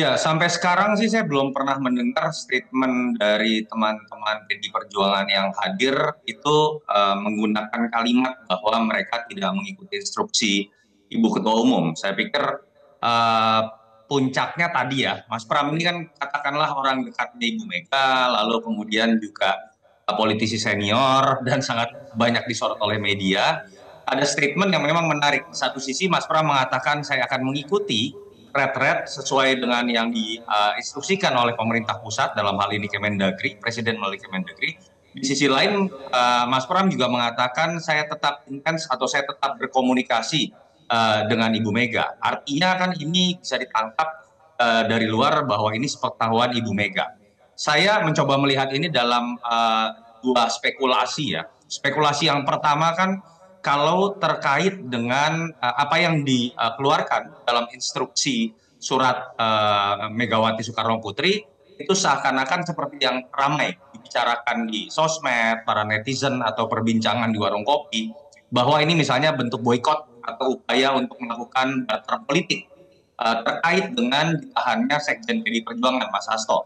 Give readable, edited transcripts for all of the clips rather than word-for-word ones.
Ya, sampai sekarang sih saya belum pernah mendengar statement dari teman-teman PDI Perjuangan yang hadir itu menggunakan kalimat bahwa mereka tidak mengikuti instruksi Ibu Ketua Umum. Saya pikir eh, puncaknya tadi ya, Mas Pram ini kan katakanlah orang dekatnya Ibu Mega, lalu kemudian juga politisi senior dan sangat banyak disorot oleh media. Ada statement yang memang menarik. Di satu sisi Mas Pram mengatakan saya akan mengikuti red sesuai dengan yang diinstruksikan oleh pemerintah pusat dalam hal ini Kemendagri, Presiden melalui Kemendagri. Di sisi lain, Mas Pram juga mengatakan saya tetap intens atau saya tetap berkomunikasi dengan Ibu Mega. Artinya kan ini bisa ditangkap dari luar bahwa ini sepengetahuan Ibu Mega. Saya mencoba melihat ini dalam dua spekulasi ya. Spekulasi yang pertama kan kalau terkait dengan apa yang dikeluarkan dalam instruksi surat Megawati Soekarno Putri itu seakan-akan seperti yang ramai dibicarakan di sosmed, para netizen atau perbincangan di warung kopi, bahwa ini misalnya bentuk boykot atau upaya untuk melakukan barter politik terkait dengan ditahannya Sekjen PDI Perjuangan, Mas Hasto.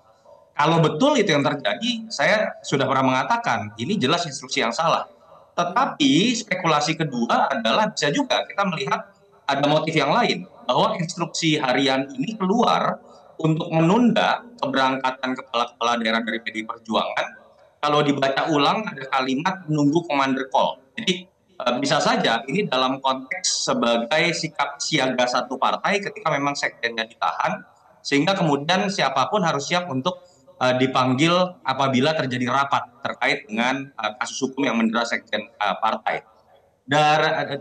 Kalau betul itu yang terjadi, saya sudah pernah mengatakan ini jelas instruksi yang salah. Tetapi spekulasi kedua adalah bisa juga kita melihat ada motif yang lain, bahwa instruksi harian ini keluar untuk menunda keberangkatan kepala-kepala daerah dari PDI Perjuangan. Kalau dibaca ulang ada kalimat menunggu commander call. Jadi bisa saja ini dalam konteks sebagai sikap siaga satu partai ketika memang sekjennya ditahan, sehingga kemudian siapapun harus siap untuk dipanggil apabila terjadi rapat terkait dengan kasus hukum yang mendera sekjen partai.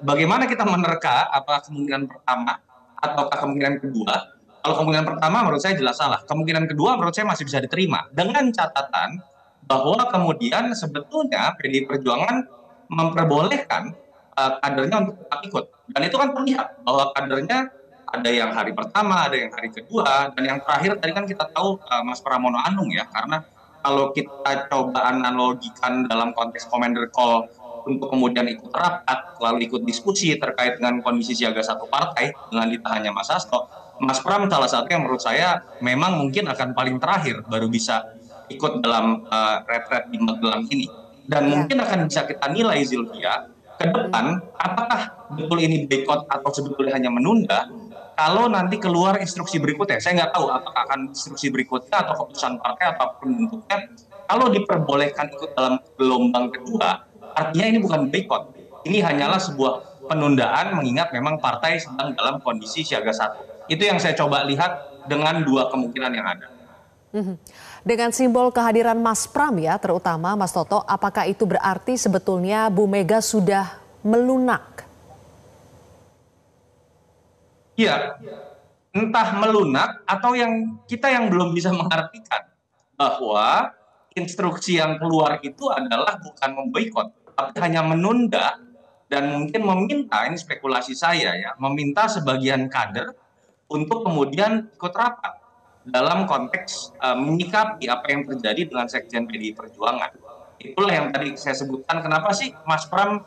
Bagaimana kita menerka apa kemungkinan pertama ataukah kemungkinan kedua? Kalau kemungkinan pertama menurut saya jelas salah. Kemungkinan kedua menurut saya masih bisa diterima dengan catatan bahwa kemudian sebetulnya PDI Perjuangan memperbolehkan kadernya untuk tetap ikut. Dan itu kan terlihat bahwa kadernya ada yang hari pertama, ada yang hari kedua, dan yang terakhir tadi kan kita tahu Mas Pramono Anung ya, karena kalau kita coba analogikan dalam konteks commander call untuk kemudian ikut rapat, lalu ikut diskusi terkait dengan kondisi siaga satu partai dengan ditahannya Mas Hasto, Mas Pram salah satu yang menurut saya memang mungkin akan paling terakhir baru bisa ikut dalam retret di Magelang ini. Dan Ya. mungkin akan bisa kita nilai Zilvia ke depan apakah betul ini boykot atau sebetulnya hanya menunda kalau nanti keluar instruksi berikutnya. Saya nggak tahu apakah akan instruksi berikutnya atau keputusan partai apapun bentuknya. Kalau diperbolehkan ikut dalam gelombang kedua, artinya ini bukan boykot. Ini hanyalah sebuah penundaan mengingat memang partai sedang dalam kondisi siaga satu. Itu yang saya coba lihat dengan dua kemungkinan yang ada. Mhm. Dengan simbol kehadiran Mas Pram ya, terutama Mas Toto, apakah itu berarti sebetulnya Bu Mega sudah melunak? Iya, entah melunak atau kita yang belum bisa mengartikan bahwa instruksi yang keluar itu adalah bukan memboikot, tapi hanya menunda dan mungkin meminta, ini spekulasi saya ya, meminta sebagian kader untuk kemudian ikut rapat dalam konteks menyikapi apa yang terjadi dengan Sekjen PDI Perjuangan. Itulah yang tadi saya sebutkan, kenapa sih Mas Pram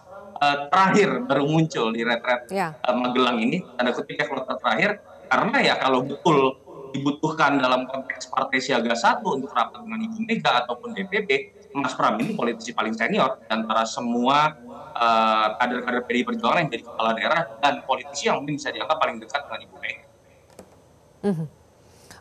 terakhir baru muncul di retret Ya. Magelang ini, tanda kutip kloter terakhir, karena ya kalau betul dibutuhkan dalam konteks partai siaga satu untuk rapat dengan Ibu Mega ataupun DPP, Mas Pram ini politisi paling senior antara semua kader-kader PDI Perjuangan yang jadi kepala daerah dan politisi yang mungkin bisa dianggap paling dekat dengan Ibu Mega. Mhm.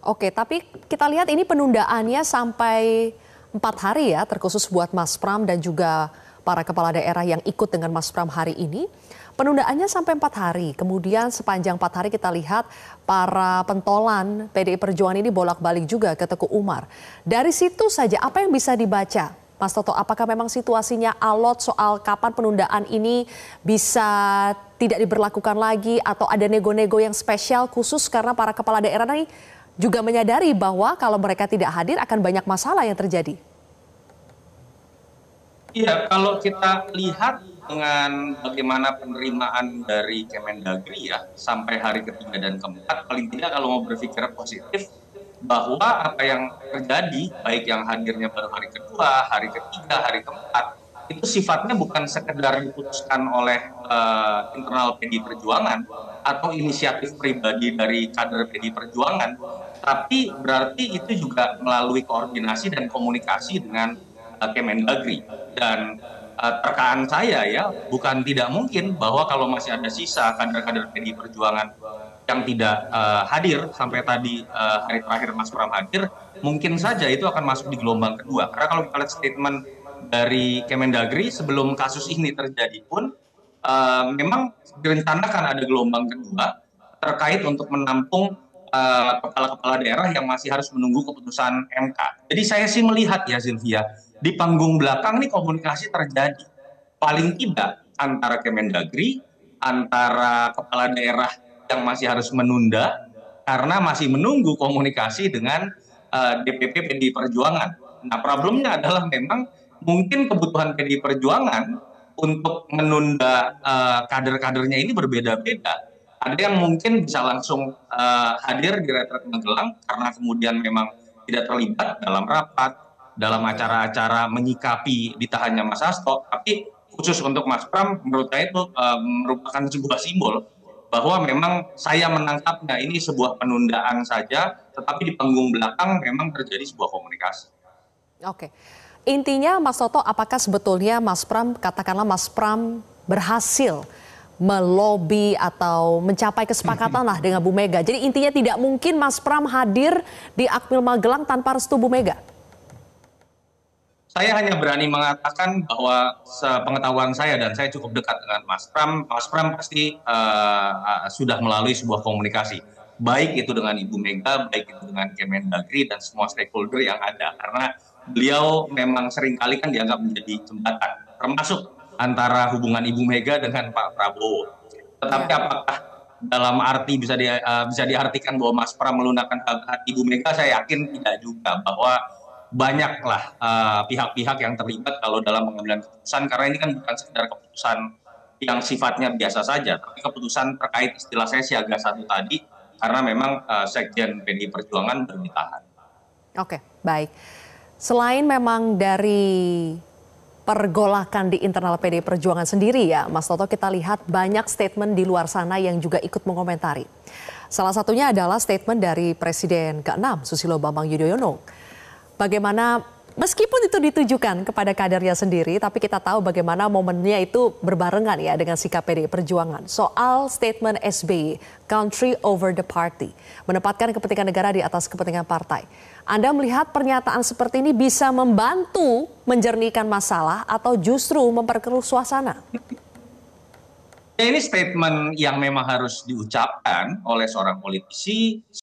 Oke, tapi kita lihat ini penundaannya sampai 4 hari ya, terkhusus buat Mas Pram dan juga para kepala daerah yang ikut dengan Mas Pram hari ini. Penundaannya sampai 4 hari. Kemudian sepanjang 4 hari kita lihat para pentolan PDI Perjuangan ini bolak-balik juga ke Teguh Umar. Dari situ saja apa yang bisa dibaca, Mas Toto? Apakah memang situasinya alot soal kapan penundaan ini bisa tidak diberlakukan lagi atau ada nego-nego yang spesial khusus karena para kepala daerah ini juga menyadari bahwa kalau mereka tidak hadir akan banyak masalah yang terjadi? Iya, kalau kita lihat dengan bagaimana penerimaan dari Kemendagri ya sampai hari ketiga dan keempat, paling tidak kalau mau berpikir positif bahwa apa yang terjadi, baik yang hadirnya baru hari kedua, hari ketiga, hari keempat, itu sifatnya bukan sekedar diputuskan oleh internal PDI Perjuangan atau inisiatif pribadi dari kader PDI Perjuangan, tapi berarti itu juga melalui koordinasi dan komunikasi dengan Kemendagri. Dan terkaan saya ya, bukan tidak mungkin bahwa kalau masih ada sisa kader-kader PDI Perjuangan yang tidak hadir sampai tadi hari terakhir Mas Pram hadir, mungkin saja itu akan masuk di gelombang kedua. Karena kalau kita lihat statement dari Kemendagri sebelum kasus ini terjadi pun memang direncanakan ada gelombang kedua terkait untuk menampung kepala-kepala daerah yang masih harus menunggu keputusan MK. Jadi saya sih melihat ya Sylvia, di panggung belakang nih komunikasi terjadi. Paling tidak antara Kemendagri, antara kepala daerah yang masih harus menunda karena masih menunggu komunikasi dengan DPP PDI Perjuangan. Nah, problemnya adalah memang mungkin kebutuhan PDI Perjuangan untuk menunda kader-kadernya ini berbeda-beda. Ada yang mungkin bisa langsung hadir di retret Magelang karena kemudian memang tidak terlibat dalam rapat, dalam acara-acara menyikapi ditahannya Mas Hasto. Tapi khusus untuk Mas Pram, menurut saya itu merupakan sebuah simbol bahwa memang saya menangkapnya ini sebuah penundaan saja, tetapi di panggung belakang memang terjadi sebuah komunikasi. Oke. Intinya Mas Toto, apakah sebetulnya Mas Pram, katakanlah Mas Pram berhasil melobi atau mencapai kesepakatan lah dengan Bu Mega. Jadi intinya tidak mungkin Mas Pram hadir di Akmil Magelang tanpa restu Bu Mega. Saya hanya berani mengatakan bahwa sepengetahuan saya dan saya cukup dekat dengan Mas Pram pasti sudah melalui sebuah komunikasi. Baik itu dengan Ibu Mega, baik itu dengan Kemendagri dan semua stakeholder yang ada. Karena beliau memang seringkali kan dianggap menjadi jembatan, termasuk antara hubungan Ibu Mega dengan Pak Prabowo. Tetapi apakah dalam arti bisa diartikan bahwa Mas Pram melunakkan hati Ibu Mega, saya yakin tidak juga, bahwa banyaklah pihak-pihak yang terlibat kalau dalam pengambilan keputusan, karena ini kan bukan sekedar keputusan yang sifatnya biasa saja, tapi keputusan terkait istilah saya siaga satu tadi, karena memang Sekjen PDI Perjuangan bertahan. Oke, baik. Selain memang dari pergolakan di internal PDI Perjuangan sendiri ya, Mas Toto, kita lihat banyak statement di luar sana yang juga ikut mengomentari. Salah satunya adalah statement dari Presiden ke-6 Susilo Bambang Yudhoyono. Bagaimana meskipun itu ditujukan kepada kadernya sendiri, tapi kita tahu bagaimana momennya itu berbarengan ya dengan sikap PDI Perjuangan. Soal statement SBY, country over the party, menempatkan kepentingan negara di atas kepentingan partai. Anda melihat pernyataan seperti ini bisa membantu menjernihkan masalah atau justru memperkeruh suasana? Ya, ini statement yang memang harus diucapkan oleh seorang politisi.